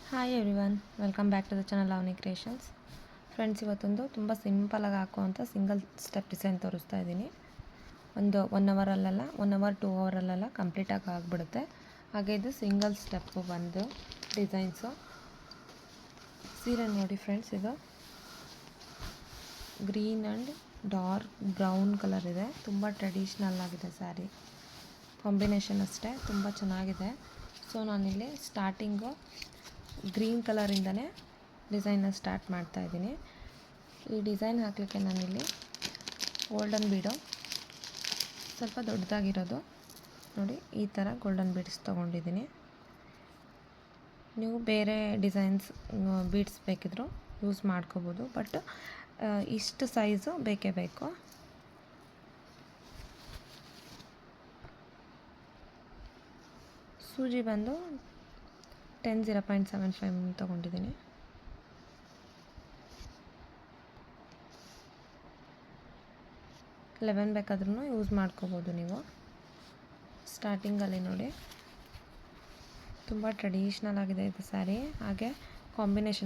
Hi everyone, welcome back to the channel Avani creations. Friends, ಇವತ್ತೊಂದು ತುಂಬ ಸಿಂಪಲಾಗಿ ಹಾಕುವಂಥ ಸಿಂಗಲ್ ಸ್ಟೆಪ್ ಡಿಸೈನ್ ತೋರಿಸ್ತಾ ಇದ್ದೀನಿ. ಒಂದು 1 ಅವರಲ್ಲೆಲ್ಲ 1 ಅವರ್ 2 ಅವರಲ್ಲೆಲ್ಲ ಕಂಪ್ಲೀಟಾಗಿ ಆಗಿಬಿಡುತ್ತೆ. ಹಾಗೆ ಇದು ಸಿಂಗಲ್ ಸ್ಟೆಪ್ಪು ಬಂದು ಡಿಸೈನ್ಸು. ಸೀರೆ ನೋಡಿ ಫ್ರೆಂಡ್ಸ್, ಇದು green and dark brown colour ಇದೆ. ತುಂಬ ಟ್ರೆಡಿಷ್ನಲ್ ಆಗಿದೆ ಸ್ಯಾರಿ ಕಾಂಬಿನೇಷನ್ ಅಷ್ಟೇ, ತುಂಬ ಚೆನ್ನಾಗಿದೆ. ಸೊ ನಾನಿಲ್ಲಿ ಸ್ಟಾರ್ಟಿಂಗು ಗ್ರೀನ್ ಕಲರಿಂದನೇ ಡಿಸೈನ್ನ ಸ್ಟಾರ್ಟ್ ಮಾಡ್ತಾಯಿದ್ದೀನಿ. ಈ ಡಿಸೈನ್ ಹಾಕಲಿಕ್ಕೆ ನಾನಿಲ್ಲಿ ಗೋಲ್ಡನ್ ಬೀಡು ಸ್ವಲ್ಪ ದೊಡ್ಡದಾಗಿರೋದು ನೋಡಿ, ಈ ಥರ ಗೋಲ್ಡನ್ ಬೀಡ್ಸ್ ತೊಗೊಂಡಿದ್ದೀನಿ. ನೀವು ಬೇರೆ ಡಿಸೈನ್ಸ್ ಬೀಡ್ಸ್ ಬೇಕಿದ್ರೂ ಯೂಸ್ ಮಾಡ್ಕೋಬೋದು, ಬಟ್ ಇಷ್ಟು ಸೈಜು ಬೇಕೇ ಬೇಕು. ಸೂಜಿ ಬಂದು 0.75 ತೊಗೊಂಡಿದ್ದೀನಿ. ಲೆವೆನ್ ಬೇಕಾದ್ರೂ ಯೂಸ್ ಮಾಡ್ಕೋಬೋದು ನೀವು. ಸ್ಟಾರ್ಟಿಂಗಲ್ಲಿ ನೋಡಿ, ತುಂಬ ಟ್ರೆಡಿಷ್ನಲ್ ಆಗಿದೆ ಇದು ಸ್ಯಾರಿ. ಹಾಗೆ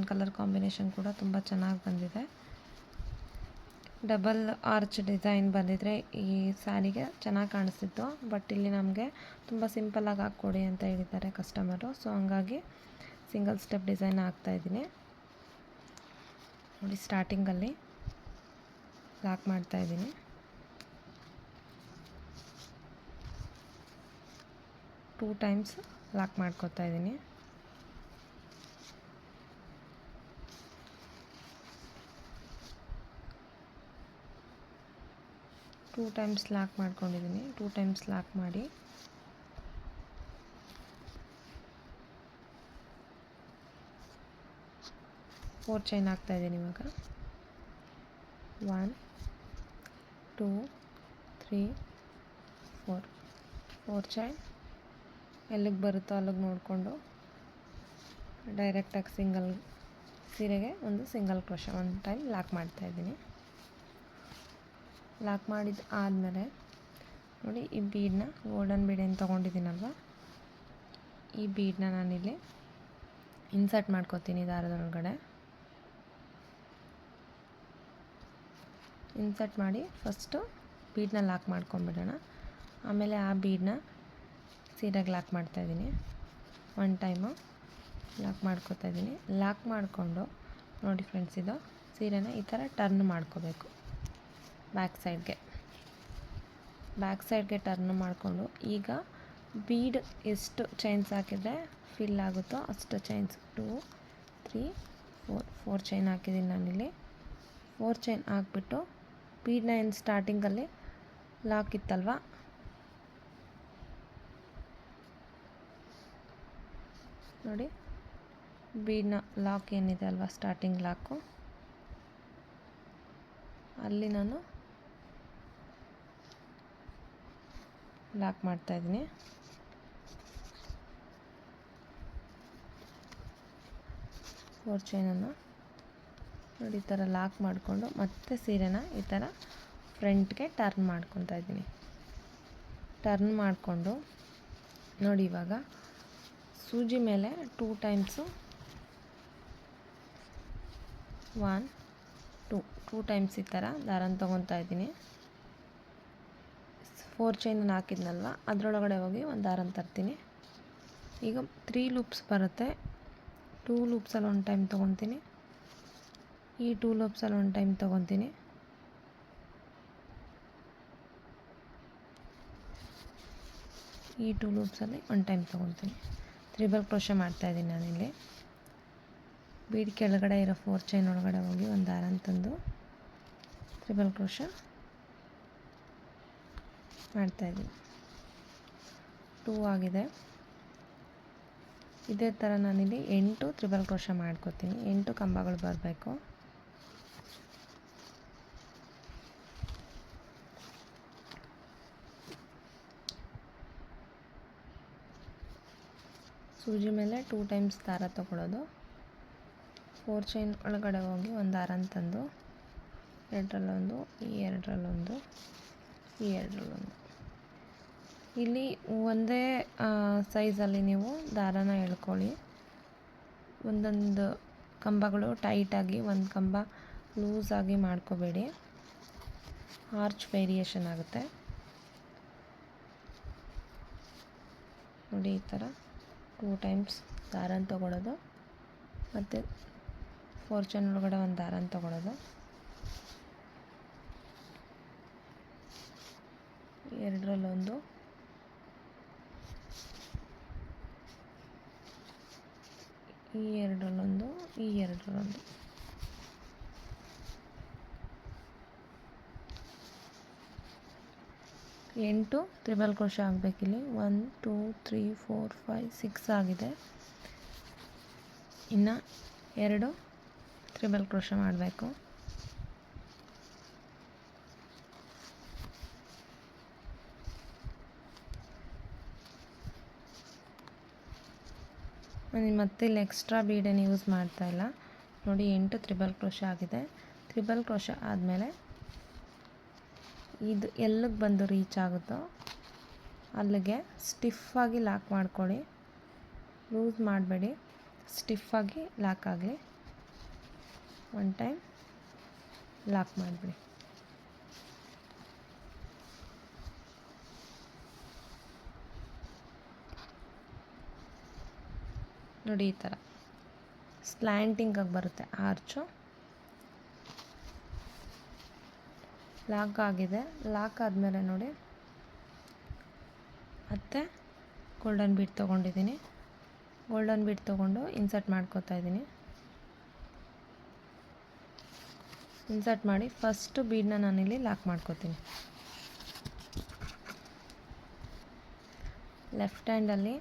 ಕಲರ್ ಕಾಂಬಿನೇಷನ್ ಕೂಡ ತುಂಬ ಚೆನ್ನಾಗಿ ಬಂದಿದೆ. ಡಬಲ್ ಆರ್ಚ್ ಡಿಸೈನ್ ಬಂದಿದ್ರೆ ಈ ಸ್ಯಾರಿಗೆ ಚೆನ್ನಾಗಿ ಕಾಣಿಸ್ತಿತ್ತು, ಬಟ್ ಇಲ್ಲಿ ನಮಗೆ ತುಂಬ ಸಿಂಪಲ್ಲಾಗಿ ಹಾಕ್ಕೊಡಿ ಅಂತ ಹೇಳಿದ್ದಾರೆ ಕಸ್ಟಮರು. ಸೊ ಹಂಗಾಗಿ ಸಿಂಗಲ್ ಸ್ಟೆಪ್ ಡಿಸೈನ್ ಹಾಕ್ತಾಯಿದ್ದೀನಿ ನೋಡಿ. ಸ್ಟಾರ್ಟಿಂಗಲ್ಲಿ ಲಾಕ್ ಮಾಡ್ತಾಯಿದ್ದೀನಿ. ಟೂ ಟೈಮ್ಸ್ ಲಾಕ್ ಮಾಡ್ಕೊತಾ ಇದ್ದೀನಿ. ಟೂ ಟೈಮ್ಸ್ ಲಾಕ್ ಮಾಡ್ಕೊಂಡಿದ್ದೀನಿ. 2 ಟೈಮ್ಸ್ ಲಾಕ್ ಮಾಡಿ ಫೋರ್ ಚೈನ್ ಹಾಕ್ತಾಯಿದ್ದೀನಿ ಇವಾಗ. 1 2 3 4 ಚೈನ್ ಎಲ್ಲಿಗೆ ಬರುತ್ತೋ ಅಲ್ಲಿಗೆ ನೋಡಿಕೊಂಡು ಡೈರೆಕ್ಟಾಗಿ ಸೀರೆಗೆ ಒಂದು ಸಿಂಗಲ್ ಕ್ರೋಶೆ 1 ಟೈಮ್ ಲಾಕ್ ಮಾಡ್ತಾಯಿದ್ದೀನಿ. ಲಾಕ್ ಮಾಡಿದ ಆದಮೇಲೆ ನೋಡಿ, ಈ ಬೀಡನ್ನ ಗೋಲ್ಡನ್ ಬೀಡ್ ಏನು ತೊಗೊಂಡಿದ್ದೀನಲ್ವ, ಈ ಬೀಡನ್ನ ನಾನಿಲ್ಲಿ ಇನ್ಸರ್ಟ್ ಮಾಡ್ಕೋತೀನಿ ದಾರದೊಳಗಡೆ. ಇನ್ಸರ್ಟ್ ಮಾಡಿ ಫಸ್ಟು ಬೀಡನ್ನ ಲಾಕ್ ಮಾಡ್ಕೊಂಬಿಡೋಣ. ಆಮೇಲೆ ಆ ಬೀಡನ್ನ ಸೀರೆಗೆ ಲಾಕ್ ಮಾಡ್ತಾಯಿದ್ದೀನಿ. 1 ಟೈಮು ಲಾಕ್ ಮಾಡ್ಕೋತಾ ಇದ್ದೀನಿ. ಲಾಕ್ ಮಾಡಿಕೊಂಡು ನೋಡಿ ಫ್ರೆಂಡ್ಸ್, ಇದು ಸೀರೆನ ಈ ಥರ ಟರ್ನ್ ಮಾಡ್ಕೋಬೇಕು. ಬ್ಯಾಕ್ ಸೈಡ್ಗೆ ಟರ್ನ್ ಮಾಡಿಕೊಂಡು ಈಗ ಬೀಡ್ ಎಷ್ಟು ಚೈನ್ಸ್ ಹಾಕಿದರೆ ಫಿಲ್ ಆಗುತ್ತೋ ಅಷ್ಟು ಚೈನ್ಸ್ 2 3 4 ಚೈನ್ ಹಾಕಿದ್ದೀನಿ ನಾನಿಲ್ಲಿ. 4 ಚೈನ್ ಹಾಕ್ಬಿಟ್ಟು ಬೀಡನ್ನ ಏನು ಸ್ಟಾರ್ಟಿಂಗಲ್ಲಿ ಲಾಕ್ ಇತ್ತಲ್ವ, ನೋಡಿ ಬೀಡನ್ನ ಲಾಕ್ ಏನಿದೆ ಅಲ್ವಾ, ಸ್ಟಾರ್ಟಿಂಗ್ ಲಾಕು, ಅಲ್ಲಿ ನಾನು ಲಾಕ್ ಮಾಡ್ತಾಯಿದ್ದೀನಿ. ಫೋರ್ ಚೈನನ್ನು ನೋಡಿ ಈ ಥರ ಲಾಕ್ ಮಾಡಿಕೊಂಡು ಮತ್ತೆ ಸೀರೆನ ಈ ಥರ ಫ್ರಂಟ್ಗೆ ಟರ್ನ್ ಮಾಡ್ಕೊತಾ ಇದ್ದೀನಿ. ಟರ್ನ್ ಮಾಡಿಕೊಂಡು ನೋಡಿ, ಇವಾಗ ಸೂಜಿ ಮೇಲೆ 2 ಟೈಮ್ಸು 1 2 ಟೈಮ್ಸ್ ಈ ಥರ ದಾರನ ತೊಗೊತಾ ಇದ್ದೀನಿ. 4 ಚೈನನ್ನು ಹಾಕಿದ್ನಲ್ವ, ಅದರೊಳಗಡೆ ಹೋಗಿ ಒಂದು ದಾರನ ತರ್ತೀನಿ. ಈಗ 3 ಲೂಪ್ಸ್ ಬರುತ್ತೆ. 2 ಲೂಪ್ಸಲ್ಲಿ 1 ಟೈಮ್ ತೊಗೊತೀನಿ. ಈ 2 ಲೂಪ್ಸಲ್ಲಿ 1 ಟೈಮ್ ತೊಗೊತೀನಿ. ಈ 2 ಲೂಪ್ಸಲ್ಲಿ 1 ಟೈಮ್ ತೊಗೊತೀನಿ. ತ್ರಿಬಲ್ ಕ್ರೋಶೆ ಮಾಡ್ತಾಯಿದ್ದೀನಿ ನಾನಿಲ್ಲಿ. ಬೀಡ್ ಕೆಳಗಡೆ ಇರೋ 4 ಚೈನ್ ಒಳಗಡೆ ಹೋಗಿ ಒಂದು ದಾರನ ತಂದು ತ್ರಿಬಲ್ ಕ್ರೋಶೆ ಮಾಡ್ತಾಯಿದ್ದೀನಿ. 2 ಆಗಿದೆ. ಇದೇ ಥರ ನಾನಿಲ್ಲಿ 8 ತ್ರಿಬಲ್ ಕ್ರೋಶೆ ಮಾಡ್ಕೋತೀನಿ. 8 ಕಂಬಗಳು ಬರಬೇಕು. ಸೂಜಿ ಮೇಲೆ 2 ಟೈಮ್ಸ್ ದಾರ ತಗೊಳ್ಳೋದು. 4 ಚೈನ್ ಒಳಗಡೆ ಹೋಗಿ ಒಂದು ದಾರನ ತಂದು ಎರಡರಲ್ಲೊಂದು, ಈ ಎರಡರಲ್ಲೊಂದು, ಈ ಎರಡರಲ್ಲೊಂದು, ಇಲ್ಲಿ ಒಂದೇ ಸೈಜಲ್ಲಿ ನೀವು ದಾರನ ಎಳ್ಕೊಳ್ಳಿ. ಒಂದೊಂದು ಕಂಬಗಳು ಟೈಟಾಗಿ, ಒಂದು ಕಂಬ ಲೂಸಾಗಿ ಮಾಡ್ಕೋಬೇಡಿ, ಆರ್ಚ್ ವೇರಿಯೇಷನ್ ಆಗುತ್ತೆ. ನೋಡಿ ಈ ಥರ 2 ಟೈಮ್ಸ್ ದಾರನ ತೊಗೊಳ್ಳೋದು ಮತ್ತು 4 ಚೈನ್ ಒಳಗಡೆ ಒಂದು ದಾರನ ತೊಗೊಳ್ಳೋದು, ಎರಡರಲ್ಲೊಂದು, ಈ ಎರಡರಲ್ಲೊಂದು, ಈ ಎರಡರಲ್ಲೊಂದು. ಎಂಟು ತ್ರಿಬಲ್ ಕ್ರೋಶೆ ಆಗಬೇಕಿಲ್ಲಿ. 1 2 3 4 5 6 ಆಗಿದೆ. ಇನ್ನು 2 ತ್ರಿಬಲ್ ಕ್ರೋಶೆ ಮಾಡಬೇಕು. ನಾನು ಮತ್ತೆ ಇಲ್ಲಿ ಎಕ್ಸ್ಟ್ರಾ ಬೀಡನ್ನು ಯೂಸ್ ಮಾಡ್ತಾಯಿಲ್ಲ. ನೋಡಿ 8 ತ್ರಿಬಲ್ ಕ್ರೋಶೆ ಆಗಿದೆ. ತ್ರಿಬಲ್ ಕ್ರೋಶೆ ಆದಮೇಲೆ ಇದು ಎಲ್ಲಿಗೆ ಬಂದು ರೀಚ್ ಆಗುತ್ತೋ ಅಲ್ಲಿಗೆ ಸ್ಟಿಫಾಗಿ ಲಾಕ್ ಮಾಡ್ಕೊಳ್ಳಿ, ಲೂಸ್ ಮಾಡಬೇಡಿ, ಸ್ಟಿಫಾಗಿ ಲಾಕ್ ಆಗಲಿ. 1 ಟೈಮ್ ಲಾಕ್ ಮಾಡಿಬಿಡಿ. ನೋಡಿ ಈ ಥರ ಸ್ಲ್ಯಾಂಟಿಂಗಾಗಿ ಬರುತ್ತೆ ಆರ್ಚು. ಲಾಕ್ ಆಗಿದೆ. ಲಾಕ್ ಆದಮೇಲೆ ನೋಡಿ ಮತ್ತೆ ಗೋಲ್ಡನ್ ಬೀಡ್ ತೊಗೊಂಡಿದ್ದೀನಿ. ಗೋಲ್ಡನ್ ಬೀಡ್ ತೊಗೊಂಡು ಇನ್ಸರ್ಟ್ ಮಾಡ್ಕೋತಾ ಇದ್ದೀನಿ. ಇನ್ಸರ್ಟ್ ಮಾಡಿ ಫಸ್ಟು ಬೀಡನ್ನ ನಾನಿಲ್ಲಿ ಲಾಕ್ ಮಾಡ್ಕೋತೀನಿ. ಲೆಫ್ಟ್ ಹ್ಯಾಂಡಲ್ಲಿ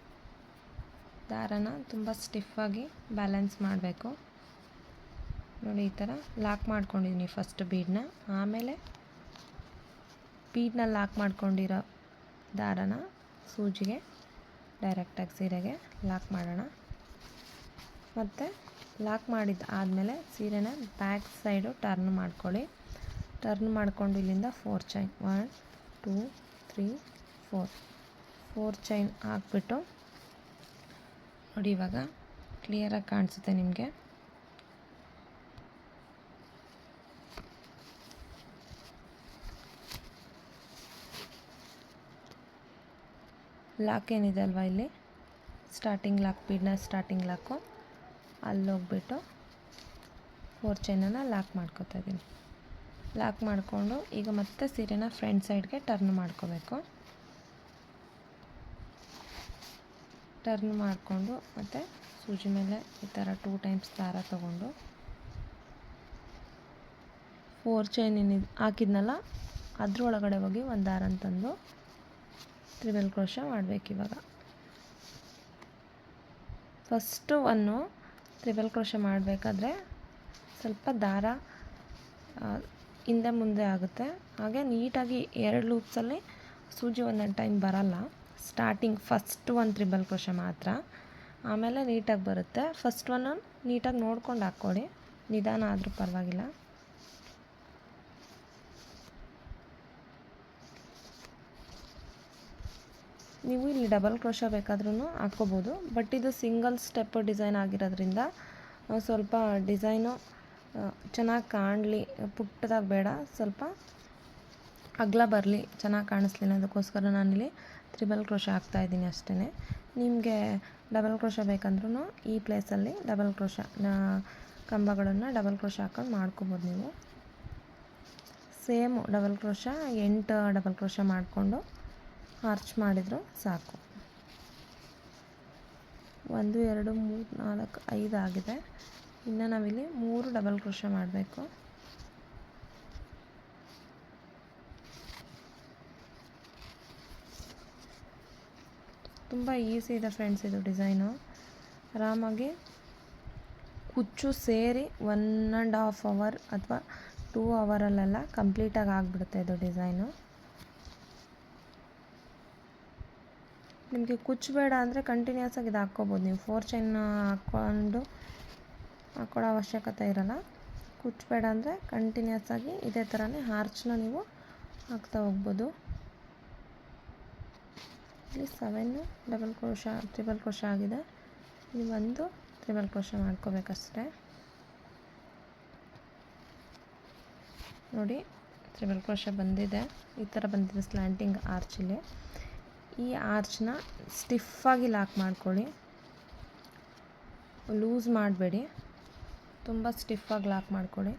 ದಾರನ ತುಂಬ ಸ್ಟಿಫಾಗಿ ಬ್ಯಾಲೆನ್ಸ್ ಮಾಡಬೇಕು. ನೋಡಿ ಈ ಥರ ಲಾಕ್ ಮಾಡ್ಕೊಂಡಿದ್ದೀನಿ ಫಸ್ಟ್ ಬೀಡನ್ನ. ಆಮೇಲೆ ಬೀಡನ್ನ ಲಾಕ್ ಮಾಡ್ಕೊಂಡಿರೋ ದಾರನ ಸೂಜಿಗೆ ಡೈರೆಕ್ಟಾಗಿ ಸೀರೆಗೆ ಲಾಕ್ ಮಾಡೋಣ. ಮತ್ತು ಲಾಕ್ ಮಾಡಿದ ಆದಮೇಲೆ ಸೀರೆನ ಬ್ಯಾಕ್ ಸೈಡು ಟರ್ನ್ ಮಾಡ್ಕೊಳ್ಳಿ. ಟರ್ನ್ ಮಾಡಿಕೊಂಡು ಇಲ್ಲಿಂದ 4 ಚೈನ್ 1 2 3 4 ಚೈನ್ ಹಾಕ್ಬಿಟ್ಟು ನೋಡಿ ಇವಾಗ ಕ್ಲಿಯರಾಗಿ ಕಾಣಿಸುತ್ತೆ ನಿಮಗೆ. ಲಾಕ್ ಏನಿದೆ ಅಲ್ವಾ ಇಲ್ಲಿ ಸ್ಟಾರ್ಟಿಂಗ್ ಲಾಕ್, ಬೀಡ್ನ ಸ್ಟಾರ್ಟಿಂಗ್ ಲಾಕು, ಅಲ್ಲೋಗ್ಬಿಟ್ಟು 4 ಚೈನನ್ನು ಲಾಕ್ ಮಾಡ್ಕೊತಾ ಇದ್ದೀನಿ. ಲಾಕ್ ಮಾಡಿಕೊಂಡು ಈಗ ಮತ್ತೆ ಸೀರೆನ ಫ್ರಂಟ್ ಸೈಡ್ಗೆ ಟರ್ನ್ ಮಾಡ್ಕೋಬೇಕು. ಟರ್ನ್ ಮಾಡಿಕೊಂಡು ಮತ್ತು ಸೂಜಿ ಮೇಲೆ ಈ ಥರ 2 ಟೈಮ್ಸ್ ದಾರ ತೊಗೊಂಡು 4 ಚೈನ್ ಏನಿದೆ ಹಾಕಿದ್ನಲ್ಲ ಅದ್ರೊಳಗಡೆ ಹೋಗಿ ಒಂದು ದಾರನ ತಂದು ತ್ರಿಬಲ್ ಕ್ರೋಶೆ ಮಾಡಬೇಕಿವಾಗ. ಫಸ್ಟು ತ್ರಿಬಲ್ ಕ್ರೋಶೆ ಮಾಡಬೇಕಾದ್ರೆ ಸ್ವಲ್ಪ ದಾರ ಹಿಂದೆ ಮುಂದೆ ಆಗುತ್ತೆ. ಹಾಗೆ ನೀಟಾಗಿ 2 ಲೂಪ್ಸಲ್ಲಿ ಸೂಜಿ ಒಂದೊಂದು ಟೈಮ್ ಬರಲ್ಲ. ಸ್ಟಾರ್ಟಿಂಗ್ ಫಸ್ಟ್ ತ್ರಿಬಲ್ ಕ್ರೋಶೆ ಮಾತ್ರ, ಆಮೇಲೆ ನೀಟಾಗಿ ಬರುತ್ತೆ. ಫಸ್ಟ್ ನೀಟಾಗಿ ನೋಡ್ಕೊಂಡು ಹಾಕ್ಕೊಳ್ಳಿ, ನಿಧಾನ ಆದರೂ ಪರವಾಗಿಲ್ಲ. ನೀವು ಇಲ್ಲಿ ಡಬಲ್ ಕ್ರೋಶೆ ಬೇಕಾದ್ರೂ ಹಾಕ್ಕೋಬೋದು, ಬಟ್ ಇದು ಸಿಂಗಲ್ ಸ್ಟೆಪ್ ಡಿಸೈನ್ ಆಗಿರೋದ್ರಿಂದ ಸ್ವಲ್ಪ ಡಿಸೈನು ಚೆನ್ನಾಗಿ ಕಾಣಲಿ, ಪುಟ್ಟದಾಗಿ ಬೇಡ, ಸ್ವಲ್ಪ ಅಗಲ ಬರಲಿ, ಚೆನ್ನಾಗಿ ಕಾಣಿಸ್ಲಿ ಅನ್ನೋದಕ್ಕೋಸ್ಕರ ನಾನಿಲ್ಲಿ ತ್ರಿಬಲ್ ಕ್ರೋಶೆ ಹಾಕ್ತಾಯಿದ್ದೀನಿ ಅಷ್ಟೇ. ನಿಮಗೆ ಡಬಲ್ ಕ್ರೋಶೆ ಬೇಕಂದ್ರೂ ಈ ಪ್ಲೇಸಲ್ಲಿ ಡಬಲ್ ಕ್ರೋಶೆ ಕಂಬಗಳನ್ನು ಡಬಲ್ ಕ್ರೋಶೆ ಹಾಕೊಂಡು ಮಾಡ್ಕೊಬೋದು. ನೀವು same double crochet 8 double crochet ಮಾಡಿಕೊಂಡು ಆರ್ಚ್ ಮಾಡಿದ್ರು ಸಾಕು. 1 2 3 4 5 ಆಗಿದೆ. ಇನ್ನು ನಾವಿಲ್ಲಿ 3 ಡಬಲ್ ಕ್ರೋಶೆ ಮಾಡಬೇಕು. ತುಂಬ ಈಸಿ ಇದೆ ಫ್ರೆಂಡ್ಸ್ ಇದು ಡಿಸೈನು. ಆರಾಮಾಗಿ ಕುಚ್ಚು ಸೇರಿ 1.5 ಅವರ್ ಅಥವಾ 2 ಅವರಲ್ಲೆಲ್ಲ ಕಂಪ್ಲೀಟಾಗಿ ಆಗಿಬಿಡುತ್ತೆ ಇದು ಡಿಸೈನು. ನಿಮಗೆ ಕುಚ್ಚು ಬೇಡ ಅಂದರೆ ಕಂಟಿನ್ಯೂಸ್ ಆಗಿ ಇದು ಹಾಕ್ಕೋಬೋದು. ನೀವು 4 ಚೈನ್ ಹಾಕ್ಕೊಳ್ಳೋ ಅವಶ್ಯಕತೆ ಇರೋಲ್ಲ. ಕುಚ್ಚು ಬೇಡ ಅಂದರೆ ಕಂಟಿನ್ಯೂಸ್ ಆಗಿ ಇದೇ ಥರನೇ ಆರ್ಚ್ನ ನೀವು ಹಾಕ್ತಾ ಹೋಗ್ಬೋದು. ಇಲ್ಲಿ 7 ಡಬಲ್ ಕ್ರೋಶೆ ತ್ರಿಬಲ್ ಕ್ರೋಶೆ ಆಗಿದೆ. ಇಲ್ಲಿ 1 ಟ್ರಿಬಲ್ ಕ್ರೋಶೆ ಮಾಡ್ಕೋಬೇಕಷ್ಟೆ. ನೋಡಿ ಟ್ರಿಬಲ್ ಕ್ರೋಶೆ ಬಂದಿದೆ, ಈ ಥರ ಬಂದಿದೆ ಸ್ಲ್ಯಾಂಟಿಂಗ್ ಆರ್ಚಲ್ಲಿ. ಈ ಆರ್ಚ್ನ ಸ್ಟಿಫಾಗಿ ಲಾಕ್ ಮಾಡ್ಕೊಳ್ಳಿ, ಲೂಸ್ ಮಾಡಬೇಡಿ, ತುಂಬ ಸ್ಟಿಫಾಗಿ ಲಾಕ್ ಮಾಡ್ಕೊಳ್ಳಿ.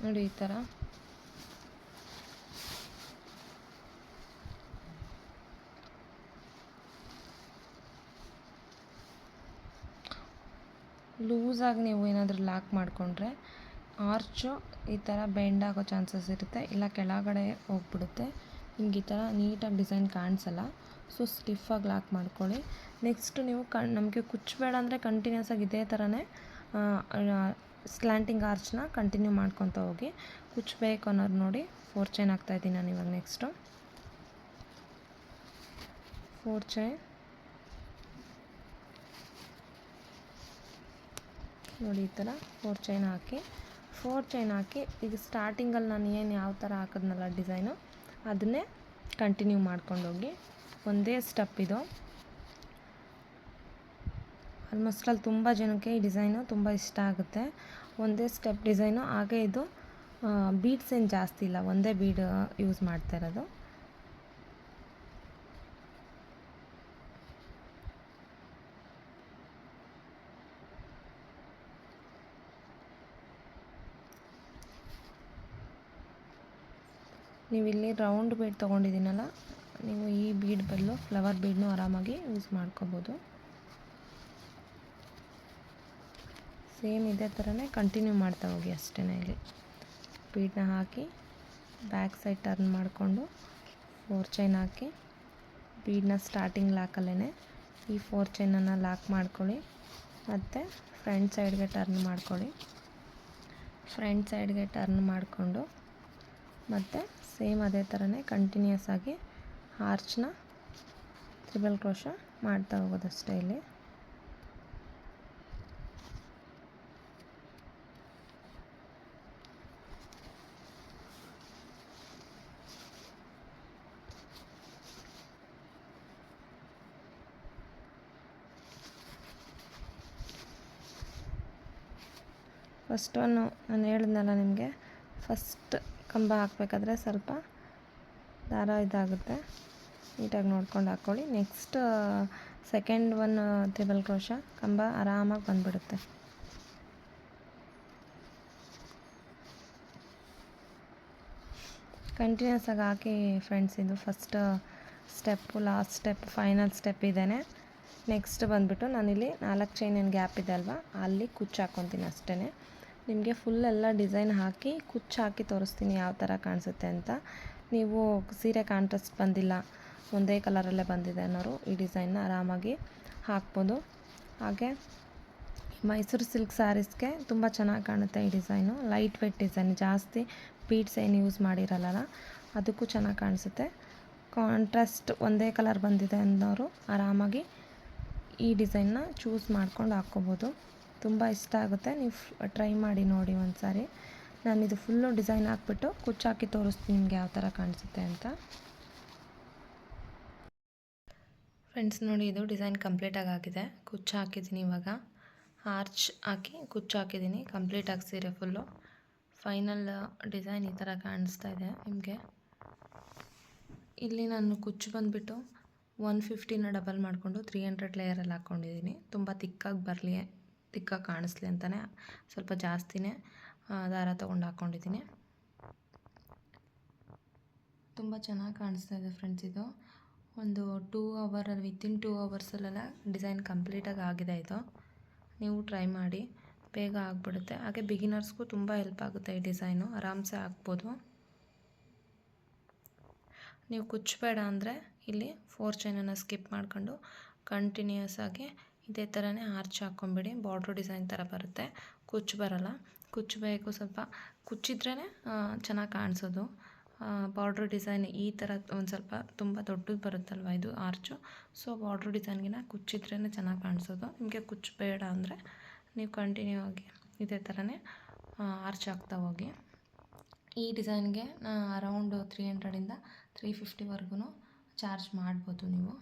ನೋಡಿ ಈ ಥರ ಲೂಸಾಗಿ ನೀವು ಏನಾದರೂ ಲಾಕ್ ಮಾಡಿಕೊಂಡ್ರೆ ಆರ್ಚು ಈ ಥರ ಬೆಂಡ್ ಆಗೋ ಚಾನ್ಸಸ್ ಇರುತ್ತೆ, ಇಲ್ಲ ಕೆಳಗಡೆ ಹೋಗ್ಬಿಡುತ್ತೆ, ನಿಮ್ಗೆ ಈ ಥರ ನೀಟಾಗಿ ಡಿಸೈನ್ ಕಾಣಿಸಲ್ಲ. ಸೊ ಸ್ಟಿಫಾಗಿ ಲಾಕ್ ಮಾಡ್ಕೊಳ್ಳಿ. ನೆಕ್ಸ್ಟು ನೀವು ನಮಗೆ ಕುಚ್ಚಬೇಡ ಅಂದರೆ ಕಂಟಿನ್ಯೂಸ್ ಆಗಿ ಇದೇ ಥರನೇ ಸ್ಲ್ಯಾಂಟಿಂಗ್ ಆರ್ಚ್ನ ಕಂಟಿನ್ಯೂ ಮಾಡ್ಕೊತ ಹೋಗಿ. ಕುಚ್ಚಬೇಕು ಅನ್ನೋರು ನೋಡಿ 4 ಚೈನ್ ಹಾಕ್ತಾಯಿದ್ದೀನಿ ನಾನು ಇವಾಗ. ನೆಕ್ಸ್ಟು 4 ಚೈನ್ ನೋಡಿ, ಈ ಥರ 4 ಚೈನ್ ಹಾಕಿ ಈಗ ಸ್ಟಾರ್ಟಿಂಗಲ್ಲಿ ನಾನು ಏನು ಯಾವ ಥರ ಹಾಕಿದ್ನಲ್ಲ ಡಿಸೈನು ಅದನ್ನೇ ಕಂಟಿನ್ಯೂ ಮಾಡ್ಕೊಂಡೋಗಿ. ಒಂದೇ ಸ್ಟೆಪ್ ಇದು. ಆಲ್ಮೋಸ್ಟ್ ಅಲ್ಲಿ ತುಂಬ ಜನಕ್ಕೆ ಈ ಡಿಸೈನು ತುಂಬ ಇಷ್ಟ ಆಗುತ್ತೆ. ಒಂದೇ ಸ್ಟೆಪ್ ಡಿಸೈನು, ಹಾಗೆ ಇದು ಬೀಡ್ಸ್ ಏನು ಜಾಸ್ತಿ ಇಲ್ಲ, ಒಂದೇ ಬೀಡ್ ಯೂಸ್ ಮಾಡ್ತಾ ಇರೋದು. ನೀವು ಇಲ್ಲಿ ರೌಂಡ್ ಬೀಡ್ ತೊಗೊಂಡಿದ್ದೀನಲ್ಲ, ನೀವು ಈ ಬೀಡ್ ಬದಲು ಫ್ಲವರ್ ಬೀಡ್ನೂ ಆರಾಮಾಗಿ ಯೂಸ್ ಮಾಡ್ಕೋಬೋದು. ಸೇಮ್ ಇದೇ ಥರನೇ ಕಂಟಿನ್ಯೂ ಮಾಡ್ತಾ ಹೋಗಿ ಅಷ್ಟೇ. ಇಲ್ಲಿ ಬೀಡನ್ನ ಹಾಕಿ ಬ್ಯಾಕ್ ಸೈಡ್ ಟರ್ನ್ ಮಾಡಿಕೊಂಡು 4 ಚೈನ್ ಹಾಕಿ ಬೀಡನ್ನ ಸ್ಟಾರ್ಟಿಂಗ್ ಲಾಕಲ್ಲೇ ಈ 4 ಚೈನನ್ನು ಲಾಕ್ ಮಾಡ್ಕೊಳ್ಳಿ. ಮತ್ತು ಫ್ರಂಟ್ ಸೈಡ್ಗೆ ಟರ್ನ್ ಮಾಡಿಕೊಂಡು ಮತ್ತು ಸೇಮ್ ಅದೇ ಥರನೇ ಕಂಟಿನ್ಯೂಸ್ ಆಗಿ ಆರ್ಚ್ನ ಟ್ರಿಬಲ್ ಕ್ರೋಶೆ ಮಾಡ್ತಾ ಹೋಗೋದಷ್ಟೇ. ಇಲ್ಲಿ ಫಸ್ಟ್ ನಾನು ಹೇಳಿದ್ನಲ್ಲ ನಿಮಗೆ, ಫಸ್ಟ್ ಕಂಬ ಹಾಕಬೇಕಾದ್ರೆ ಸ್ವಲ್ಪ ದಾರ ಇದಾಗುತ್ತೆ, ನೀಟಾಗಿ ನೋಡ್ಕೊಂಡು ಹಾಕ್ಕೊಳ್ಳಿ. ನೆಕ್ಸ್ಟ್ ಸೆಕೆಂಡ್ ಟ್ರಿಬಲ್ ಕ್ರೋಶೆ ಕಂಬ ಆರಾಮಾಗಿ ಬಂದುಬಿಡುತ್ತೆ. ಕಂಟಿನ್ಯೂಸ್ ಆಗಿ ಹಾಕಿ ಫ್ರೆಂಡ್ಸ್. ಇದು first step, last step, final step ಇದೇನೆ. ನೆಕ್ಸ್ಟ್ ಬಂದುಬಿಟ್ಟು ನಾನಿಲ್ಲಿ 4 ಚೈನ್ ಏನು ಗ್ಯಾಪ್ ಇದೆ ಅಲ್ವಾ, ಅಲ್ಲಿ ಕುಚ್ಚು ಹಾಕ್ಕೊತೀನಿ ಅಷ್ಟೇ. ನಿಮಗೆ ಫುಲ್ ಎಲ್ಲ ಡಿಸೈನ್ ಹಾಕಿ ಕುಚ್ಚು ಹಾಕಿ ತೋರಿಸ್ತೀನಿ ಯಾವ ಥರ ಕಾಣಿಸುತ್ತೆ ಅಂತ. ನೀವು ಸೀರೆ ಕಾಂಟ್ರಾಸ್ಟ್ ಬಂದಿಲ್ಲ, ಒಂದೇ ಕಲರಲ್ಲೇ ಬಂದಿದೆ ಅನ್ನೋರು ಈ ಡಿಸೈನ್ನ ಆರಾಮಾಗಿ ಹಾಕ್ಬೋದು. ಹಾಗೆ ಮೈಸೂರು ಸಿಲ್ಕ್ ಸ್ಯಾರೀಸ್ಗೆ ತುಂಬ ಚೆನ್ನಾಗಿ ಕಾಣುತ್ತೆ ಈ ಡಿಸೈನು. ಲೈಟ್ ವೆಯ್ಟ್ ಡಿಸೈನ್, ಜಾಸ್ತಿ ಬೀಡ್ಸ್ ಏನು ಯೂಸ್ ಮಾಡಿರಲ್ಲ, ಅದಕ್ಕೂ ಚೆನ್ನಾಗಿ ಕಾಣಿಸುತ್ತೆ. ಕಾಂಟ್ರಾಸ್ಟ್ ಒಂದೇ ಕಲರ್ ಬಂದಿದೆ ಅನ್ನೋರು ಆರಾಮಾಗಿ ಈ ಡಿಸೈನ್ನ ಚೂಸ್ ಮಾಡ್ಕೊಂಡು ಹಾಕ್ಕೋಬೋದು. ತುಂಬ ಇಷ್ಟ ಆಗುತ್ತೆ, ನೀವು ಟ್ರೈ ಮಾಡಿ ನೋಡಿ ಒಂದು ಸಾರಿ. ನಾನಿದು ಫುಲ್ಲು ಡಿಸೈನ್ ಹಾಕ್ಬಿಟ್ಟು ಕುಚ್ಚು ಹಾಕಿ ತೋರಿಸ್ತೀನಿ ನಿಮಗೆ ಯಾವ ಥರ ಕಾಣಿಸುತ್ತೆ ಅಂತ. ಫ್ರೆಂಡ್ಸ್ ನೋಡಿ, ಇದು ಡಿಸೈನ್ ಕಂಪ್ಲೀಟಾಗಿ ಆಗಿದೆ. ಕುಚ್ಚು ಹಾಕಿದ್ದೀನಿ, ಇವಾಗ ಆರ್ಚ್ ಹಾಕಿ ಕುಚ್ಚು ಹಾಕಿದ್ದೀನಿ ಕಂಪ್ಲೀಟಾಗಿ ಸೀರೆ ಫುಲ್ಲು. ಫೈನಲ್ ಡಿಸೈನ್ ಈ ಥರ ಕಾಣಿಸ್ತಾ ಇದೆ ನಿಮಗೆ. ಇಲ್ಲಿ ನಾನು ಕುಚ್ಚು ಬಂದುಬಿಟ್ಟು 150ನ ಡಬಲ್ ಮಾಡಿಕೊಂಡು 300 ಲೇಯರಲ್ಲಿ ಹಾಕ್ಕೊಂಡಿದ್ದೀನಿ. ತುಂಬ ತಿಕ್ಕಾಗಿ ಕಾಣಿಸ್ಲಿ ಅಂತಲೇ ಸ್ವಲ್ಪ ಜಾಸ್ತಿನೇ ದಾರ ತೊಗೊಂಡು ಹಾಕ್ಕೊಂಡಿದ್ದೀನಿ. ತುಂಬ ಚೆನ್ನಾಗಿ ಕಾಣಿಸ್ತಾ ಇದೆ ಫ್ರೆಂಡ್ಸ್. ಇದು ಒಂದು 2 ಅವರಲ್ಲಿ, ವಿತಿನ್ 2 ಅವರ್ಸಲ್ಲೆಲ್ಲ ಡಿಸೈನ್ ಕಂಪ್ಲೀಟಾಗಿ ಆಗಿದೆ. ಇದು ನೀವು ಟ್ರೈ ಮಾಡಿ, ಬೇಗ ಆಗಿಬಿಡುತ್ತೆ. ಹಾಗೆ ಬಿಗಿನರ್ಸ್ಗೂ ತುಂಬ ಹೆಲ್ಪ್ ಆಗುತ್ತೆ ಈ ಡಿಸೈನು, ಆರಾಮ್ಸೆ ಹಾಕ್ಬೋದು. ನೀವು ಕುಚ್ಚಬೇಡ ಅಂದರೆ ಇಲ್ಲಿ 4 ಚೈನನ್ನು ಸ್ಕಿಪ್ ಮಾಡ್ಕೊಂಡು ಕಂಟಿನ್ಯೂಸ್ ಆಗಿ ಇದೇ ಥರನೇ ಆರ್ಚ್ ಹಾಕ್ಕೊಂಬಿಡಿ. ಬಾರ್ಡ್ರ್ ಡಿಸೈನ್ ಥರ ಬರುತ್ತೆ, ಕುಚ್ಚು ಬರಲ್ಲ. ಕುಚ್ಚು ಬೇಕು ಸ್ವಲ್ಪ ಕುಚ್ಚಿದ್ರೇ ಚೆನ್ನಾಗಿ ಕಾಣಿಸೋದು. ಬಾರ್ಡ್ರ್ ಡಿಸೈನ್ ಈ ಥರ ಒಂದು ಸ್ವಲ್ಪ ತುಂಬ ದೊಡ್ಡದು ಬರುತ್ತಲ್ವ ಇದು ಆರ್ಚು. ಸೊ ಬಾರ್ಡ್ರ್ ಡಿಸೈನ್ಗಿನ ಕುಚ್ಚಿದ್ರೇ ಚೆನ್ನಾಗಿ ಕಾಣಿಸೋದು. ನಿಮಗೆ ಕುಚ್ಚು ಬೇಡ ಅಂದರೆ ನೀವು ಕಂಟಿನ್ಯೂ ಆಗಿ ಇದೇ ಥರನೇ ಆರ್ಚ್ ಹಾಕ್ತಾ ಹೋಗಿ. ಈ ಡಿಸೈನ್ಗೆ ಅರೌಂಡ್ 300ಇಂದ 350ವರೆಗೂ ಚಾರ್ಜ್ ಮಾಡ್ಬೋದು ನೀವು.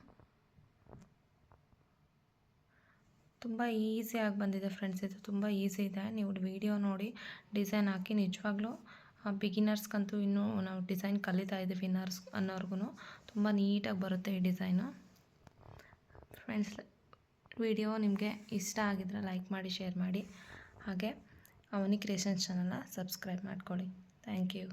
ತುಂಬ ಈಸಿಯಾಗಿ ಬಂದಿದೆ ಫ್ರೆಂಡ್ಸ್, ಇದು ತುಂಬ ಈಸಿ ಇದೆ. ನೀವು ವಿಡಿಯೋ ನೋಡಿ ಡಿಸೈನ್ ಹಾಕಿ. ನಿಜವಾಗ್ಲೂ ಬಿಗಿನರ್ಸ್ಗಂತೂ ಇನ್ನೂ ನಾವು ಡಿಸೈನ್ ಕಲಿತಾ ಇದ್ದೀವಿ ಅನ್ನೋರ್ಗು ತುಂಬ ನೀಟಾಗಿ ಬರುತ್ತೆ ಈ ಡಿಸೈನು. ಫ್ರೆಂಡ್ಸ್, ವಿಡಿಯೋ ನಿಮಗೆ ಇಷ್ಟ ಆಗಿದ್ರೆ ಲೈಕ್ ಮಾಡಿ, ಶೇರ್ ಮಾಡಿ. ಹಾಗೆ ಅವನಿ ಕ್ರಿಯೇಷನ್ಸ್ ಚಾನಲ್ನ ಸಬ್ಸ್ಕ್ರೈಬ್ ಮಾಡ್ಕೊಳ್ಳಿ. Thank you.